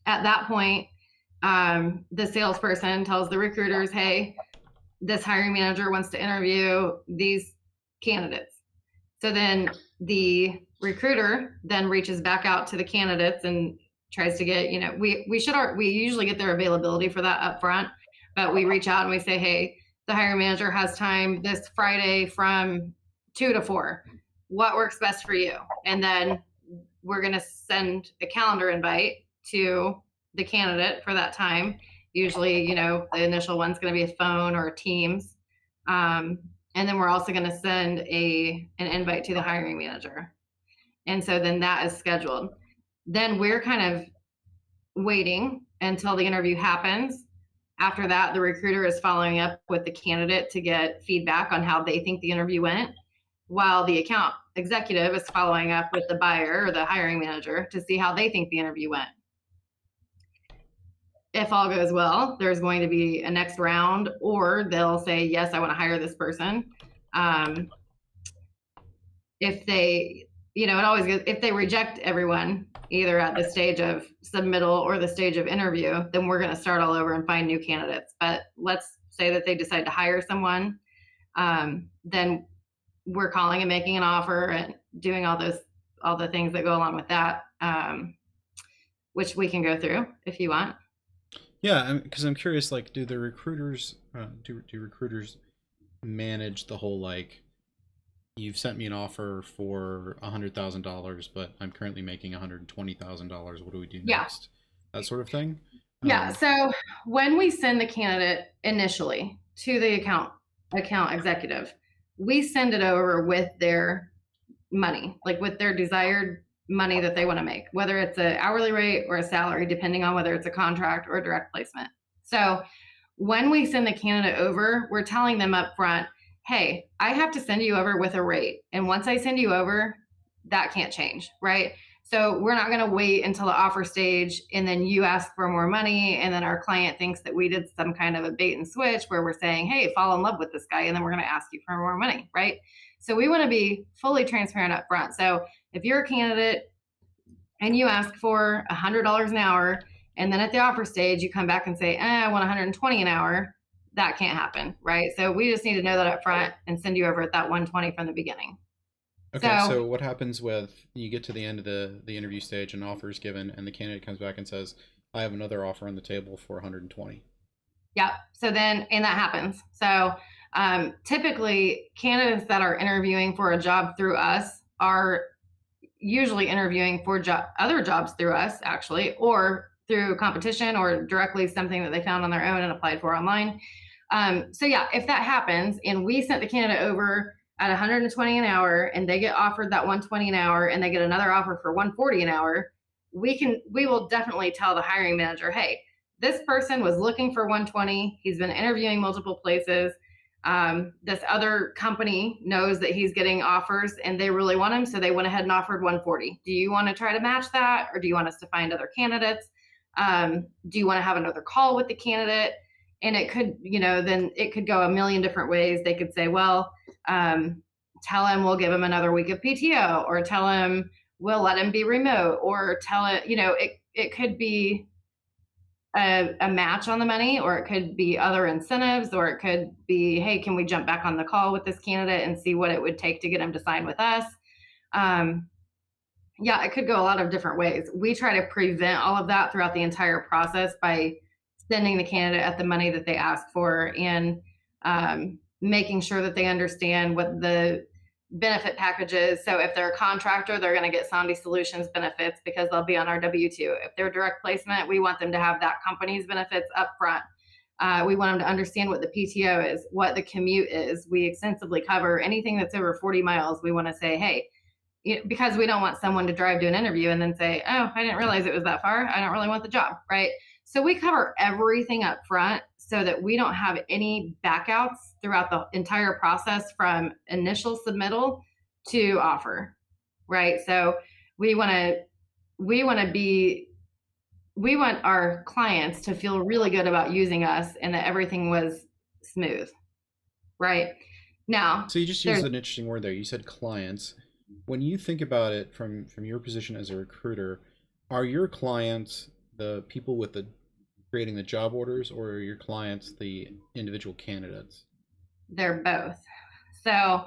At that point, the salesperson tells the recruiters, hey, this hiring manager wants to interview these candidates. So then the recruiter then reaches back out to the candidates and tries to get, we usually get their availability for that up front, but we reach out and we say, hey, the hiring manager has time this Friday from 2 to 4. What works best for you? And then we're going to send a calendar invite to the candidate for that time. Usually, the initial one's going to be a phone or a Teams. And then we're also going to send an invite to the hiring manager. And so then that is scheduled. Then we're kind of waiting until the interview happens. After that, the recruiter is following up with the candidate to get feedback on how they think the interview went, while the account executive is following up with the buyer or the hiring manager to see how they think the interview went. If all goes well, there's going to be a next round, or they'll say, yes, I want to hire this person. If they, it always goes, if they reject everyone, either at the stage of submittal or the stage of interview, then we're going to start all over and find new candidates. But let's say that they decide to hire someone, then we're calling and making an offer and doing all the things that go along with that, which we can go through if you want. Yeah, because I'm curious. Like, do the recruiters do recruiters manage the whole, like, you've sent me an offer for $100,000, but I'm currently making $120,000. What do we do next? Yeah. That sort of thing. Yeah. So when we send the candidate initially to the account executive, we send it over with their money, like with their desired money that they want to make, whether it's an hourly rate or a salary, depending on whether it's a contract or a direct placement. So when we send the candidate over, we're telling them up front, hey, I have to send you over with a rate. And once I send you over, that can't change, right? So we're not going to wait until the offer stage and then you ask for more money. And then our client thinks that we did some kind of a bait and switch where we're saying, hey, fall in love with this guy. And then we're going to ask you for more money, right? So we want to be fully transparent up front. So if you're a candidate and you ask for $100 an hour, and then at the offer stage, you come back and say, I want 120 an hour, that can't happen, right? So we just need to know that up front and send you over at that 120 from the beginning. Okay, so what happens with you get to the end of the interview stage and offer is given and the candidate comes back and says, I have another offer on the table for 120? Yep. So then, and that happens. So typically candidates that are interviewing for a job through us are usually interviewing for other jobs through us, actually, or through competition or directly something that they found on their own and applied for online. So yeah, if that happens and we sent the candidate over at 120 an hour and they get offered that 120 an hour and they get another offer for 140 an hour, we will definitely tell the hiring manager, hey, this person was looking for 120. He's been interviewing multiple places. This other company knows that he's getting offers and they really want him. So they went ahead and offered 140. Do you want to try to match that? Or do you want us to find other candidates? Do you want to have another call with the candidate? And it could, then it could go a million different ways. They could say, well, tell him we'll give him another week of PTO, or tell him we'll let him be remote, or tell it, it could be a match on the money, or it could be other incentives, or it could be, hey, can we jump back on the call with this candidate and see what it would take to get him to sign with us? Yeah, it could go a lot of different ways. We try to prevent all of that throughout the entire process by sending the candidate at the money that they ask for, and making sure that they understand what the benefit package is. So if they're a contractor, they're going to get Sandy Solutions benefits because they'll be on our W-2. If they're direct placement, we want them to have that company's benefits up front. We want them to understand what the PTO is, what the commute is. We extensively cover anything that's over 40 miles. We want to say, hey, because we don't want someone to drive to an interview and then say, oh, I didn't realize it was that far. I don't really want the job, right? So we cover everything up front so that we don't have any backouts throughout the entire process from initial submittal to offer, right? So we want our clients to feel really good about using us and that everything was smooth, right? Now, so you just used an interesting word there. You said clients. When you think about it from your position as a recruiter, are your clients the people with the creating the job orders, or are your clients the individual candidates? They're both. So,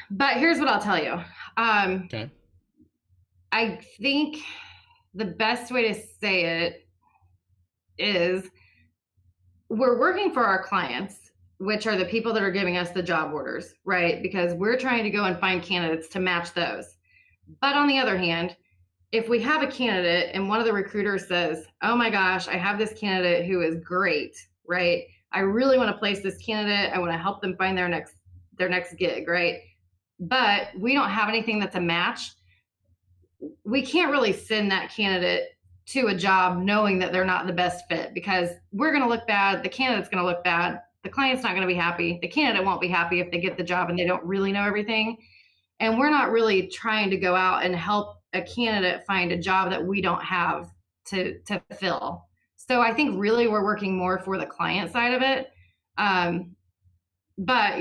but here's what I'll tell you. Okay. I think the best way to say it is we're working for our clients, which are the people that are giving us the job orders, right? Because we're trying to go and find candidates to match those. But on the other hand, if we have a candidate and one of the recruiters says, oh my gosh, I have this candidate who is great, right? I really want to place this candidate. I want to help them find their next gig, right? But we don't have anything that's a match. We can't really send that candidate to a job knowing that they're not the best fit, because we're going to look bad. The candidate's going to look bad. The client's not going to be happy. The candidate won't be happy if they get the job and they don't really know everything. And we're not really trying to go out and help a candidate find a job that we don't have to fill. So I think really we're working more for the client side of it. But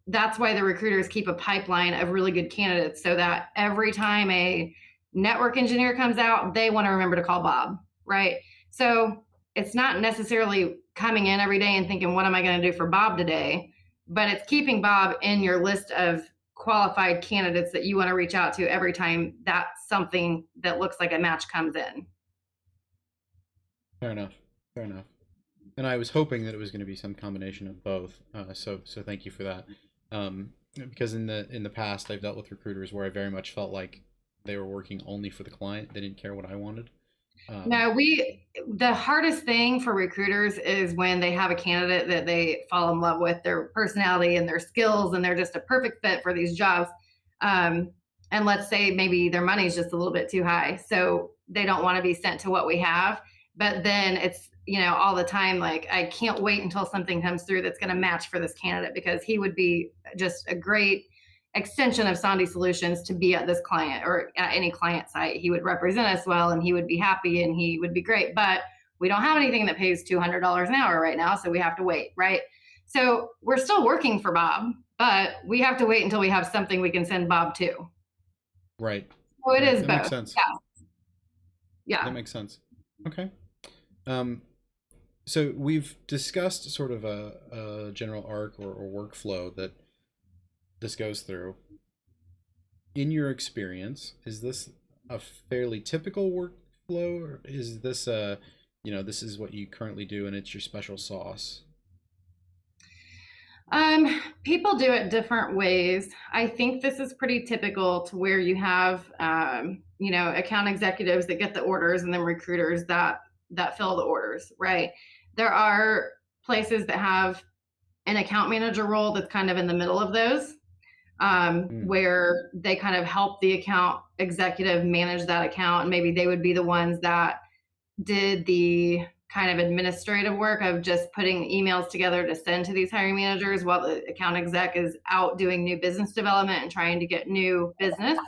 that's why the recruiters keep a pipeline of really good candidates, so that every time a network engineer comes out, they want to remember to call Bob, right? So it's not necessarily coming in every day and thinking, what am I going to do for Bob today? But it's keeping Bob in your list of qualified candidates that you want to reach out to every time that something that looks like a match comes in. Fair enough. And I was hoping that it was going to be some combination of both. So thank you for that. Because in the past, I've dealt with recruiters where I very much felt like they were working only for the client. They didn't care what I wanted. No, the hardest thing for recruiters is when they have a candidate that they fall in love with, their personality and their skills, and they're just a perfect fit for these jobs. And let's say maybe their money's just a little bit too high, so they don't want to be sent to what we have. But then it's, all the time, like, I can't wait until something comes through that's going to match for this candidate, because he would be just a great extension of Sandy Solutions to be at this client or at any client site. He would represent us well and he would be happy and he would be great. But we don't have anything that pays $200 an hour right now, so we have to wait, right? So we're still working for Bob, but we have to wait until we have something we can send Bob to. Right. So it is That both. makes sense. Yeah. That makes sense. Okay. So we've discussed sort of a general arc or workflow that this goes through. In your experience, is this a fairly typical workflow, or is this this is what you currently do and it's your special sauce? People do it different ways. I think this is pretty typical to where you have, account executives that get the orders and then recruiters that fill the orders, right? There are places that have an account manager role that's kind of in the middle of those, where they kind of help the account executive manage that account. And maybe they would be the ones that did the kind of administrative work of just putting emails together to send to these hiring managers while the account exec is out doing new business development and trying to get new business.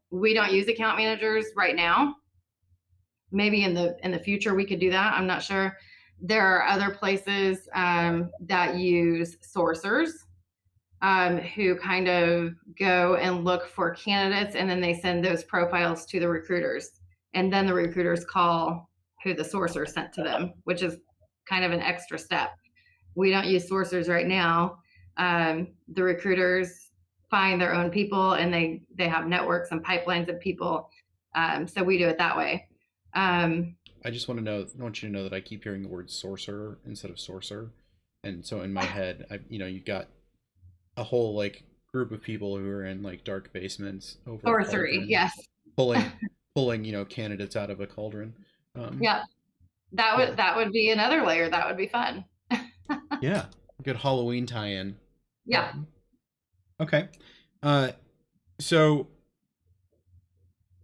We don't use account managers right now. Maybe in the future we could do that. I'm not sure. There are other places that use sourcers who kind of go and look for candidates, and then they send those profiles to the recruiters. And then the recruiters call who the sourcer sent to them, which is kind of an extra step. We don't use sourcers right now. The recruiters find their own people, and they have networks and pipelines of people. So we do it that way. I just want you to know that I keep hearing the word sorcerer instead of sorcerer. And so in my head, you've got a whole like group of people who are in like dark basements over sorcery, yes. Pulling candidates out of a cauldron. Yeah, that would be another layer. That would be fun. Yeah, good Halloween tie-in. Yeah. Okay. So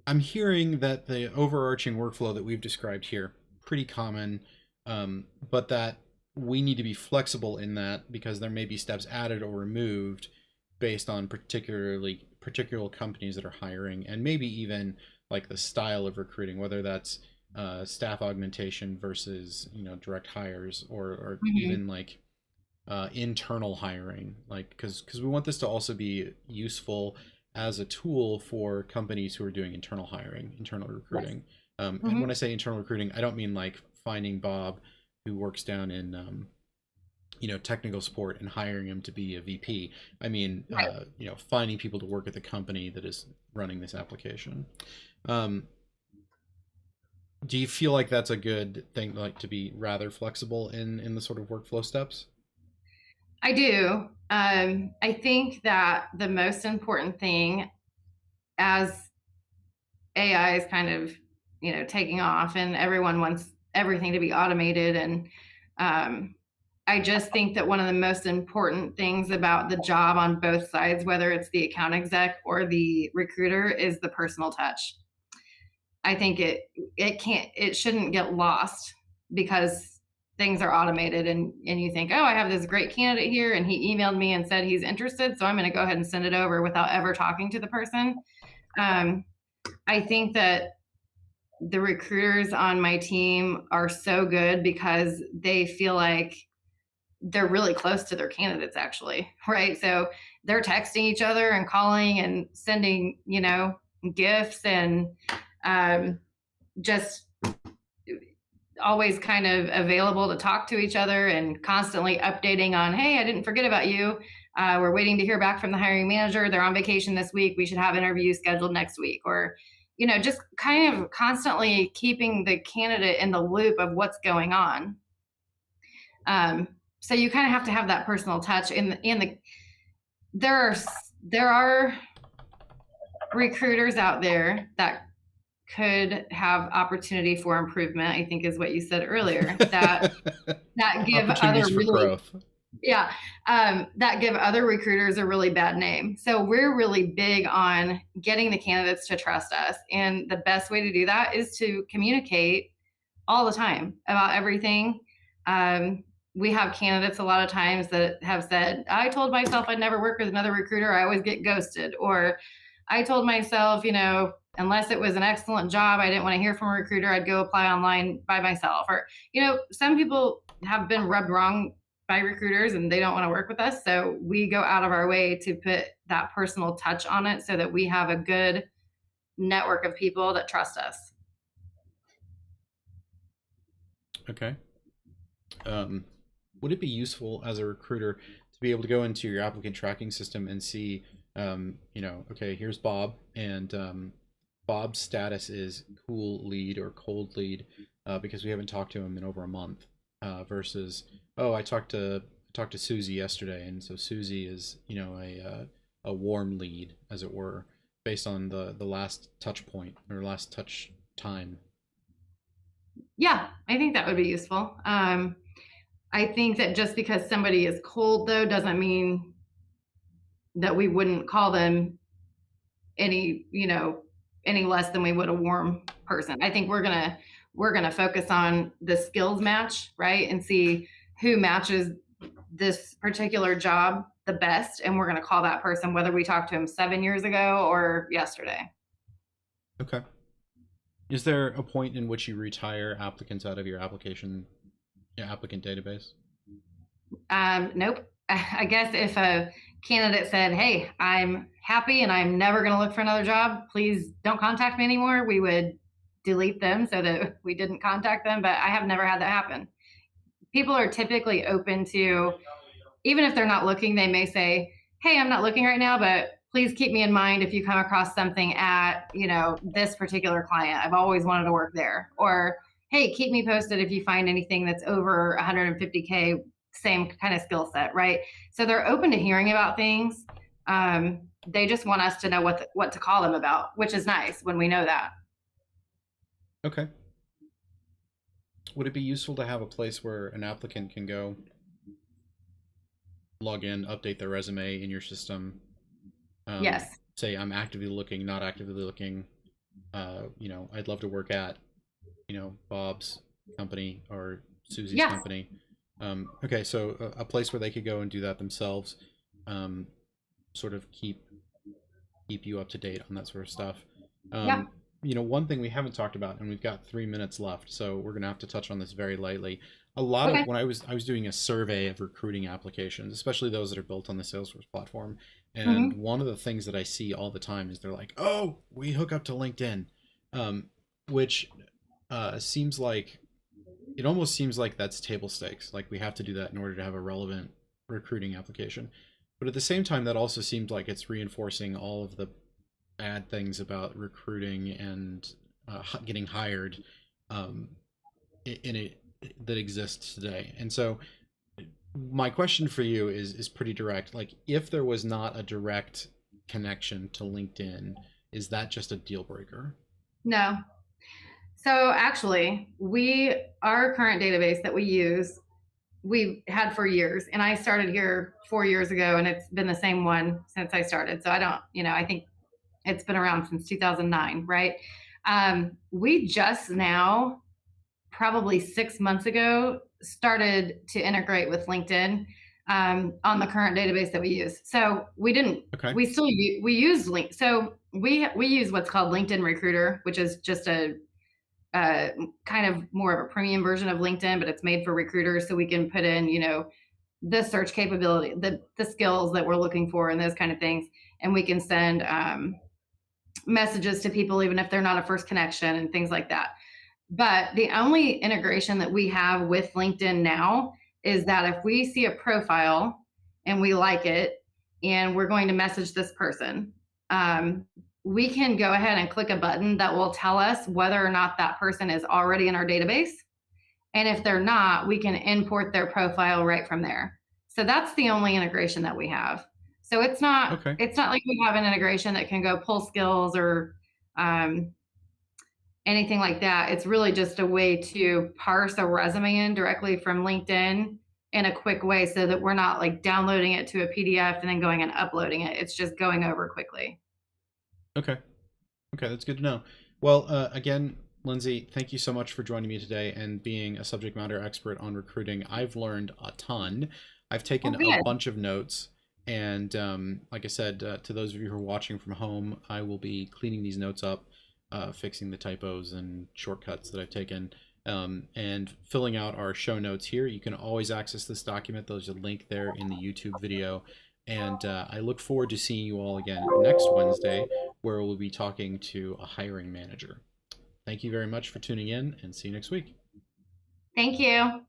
I'm hearing that the overarching workflow that we've described here, pretty common, but that we need to be flexible in that because there may be steps added or removed based on particular companies that are hiring, and maybe even like the style of recruiting, whether that's staff augmentation versus direct hires or even like internal hiring, like because we want this to also be useful as a tool for companies who are doing internal recruiting. And when I say internal recruiting, I don't mean like finding Bob who works down in technical support and hiring him to be a VP. I mean finding people to work at the company that is running this application. Do you feel like that's a good thing, like to be rather flexible in the sort of workflow steps? I do. I think that the most important thing, as AI is kind of taking off and everyone wants everything to be automated, and I just think that one of the most important things about the job on both sides, whether it's the account exec or the recruiter, is the personal touch. I think it shouldn't get lost because things are automated and you think, oh, I have this great candidate here and he emailed me and said he's interested, so I'm going to go ahead and send it over without ever talking to the person. I think that the recruiters on my team are so good because they feel like they're really close to their candidates, actually, right? So they're texting each other and calling and sending, gifts and just always kind of available to talk to each other and constantly updating on, hey, I didn't forget about you. We're waiting to hear back from the hiring manager. They're on vacation this week. We should have interviews scheduled next week. Or, just kind of constantly keeping the candidate in the loop of what's going on. So you kind of have to have that personal touch. There are recruiters out there that could have opportunity for improvement, I think is what you said earlier, that give that give other recruiters a really bad name. So we're really big on getting the candidates to trust us. And the best way to do that is to communicate all the time about everything. we have candidates a lot of times that have said, I told myself I'd never work with another recruiter. I always get ghosted. Or I told myself, unless it was an excellent job, I didn't want to hear from a recruiter. I'd go apply online by myself. Or, some people have been rubbed wrong by recruiters and they don't want to work with us. So we go out of our way to put that personal touch on it so that we have a good network of people that trust us. Okay. Would it be useful as a recruiter to be able to go into your applicant tracking system and see, okay, here's Bob, and Bob's status is cool lead or cold lead because we haven't talked to him in over a month, versus, oh, I talked to Susie yesterday, and so Susie is, a warm lead, as it were, based on the last touch point or last touch time. Yeah, I think that would be useful. I think that just because somebody is cold, though, doesn't mean that we wouldn't call them any less than we would a warm person. I think we're gonna focus on the skills match, right, and see who matches this particular job the best, and we're gonna call that person whether we talked to him 7 years ago or yesterday. Okay. Is there a point in which you retire applicants out of your applicant database? Nope. I guess if a candidate said, hey, I'm happy and I'm never going to look for another job, please don't contact me anymore, we would delete them so that we didn't contact them. But I have never had that happen. People are typically open to, even if they're not looking, they may say, hey, I'm not looking right now, but please keep me in mind if you come across something at, this particular client. I've always wanted to work there. Or, hey, keep me posted if you find anything that's over 150K, same kind of skill set, right? So they're open to hearing about things. They just want us to know what to call them about, which is nice when we know that. Okay. Would it be useful to have a place where an applicant can go log in, update their resume in your system? Yes. Say I'm actively looking, not actively looking. I'd love to work at, Bob's company or Susie's company. Okay, so a place where they could go and do that themselves, sort of keep you up to date on that sort of stuff. One thing we haven't talked about, and we've got 3 minutes left, so we're gonna have to touch on this very lightly. A lot of when I was doing a survey of recruiting applications, especially those that are built on the Salesforce platform, and one of the things that I see all the time is they're like, "Oh, we hook up to LinkedIn," which seems like it almost seems like that's table stakes. Like we have to do that in order to have a relevant recruiting application. But at the same time, that also seems like it's reinforcing all of the bad things about recruiting and getting hired that exists today. And so my question for you is pretty direct. Like, if there was not a direct connection to LinkedIn, is that just a deal breaker? No. So actually, our current database that we use, we've had for years, and I started here 4 years ago, and it's been the same one since I started. So I think it's been around since 2009, right? We just now, probably 6 months ago, started to integrate with LinkedIn on the current database that we use. So we didn't. Okay. We use Link. So we use what's called LinkedIn Recruiter, which is just a kind of more of a premium version of LinkedIn, but it's made for recruiters, so we can put in, the search capability, the skills that we're looking for, and those kind of things, and we can send messages to people even if they're not a first connection and things like that. But the only integration that we have with LinkedIn now is that if we see a profile and we like it and we're going to message this person, we can go ahead and click a button that will tell us whether or not that person is already in our database. And if they're not, we can import their profile right from there. So that's the only integration that we have. So it's not like we have an integration that can go pull skills or anything like that. It's really just a way to parse a resume in directly from LinkedIn in a quick way so that we're not like downloading it to a PDF and then going and uploading it. It's just going over quickly. Okay, that's good to know. Well, again, Lindsay, thank you so much for joining me today and being a subject matter expert on recruiting. I've learned a ton. I've Oh, taken a good. bunch of notes. And like I said, to those of you who are watching from home, I will be cleaning these notes up, fixing the typos and shortcuts that I've taken, and filling out our show notes here. You can always access this document. There's a link there in the YouTube video. And I look forward to seeing you all again next Wednesday, where we'll be talking to a hiring manager. Thank you very much for tuning in, and see you next week. Thank you.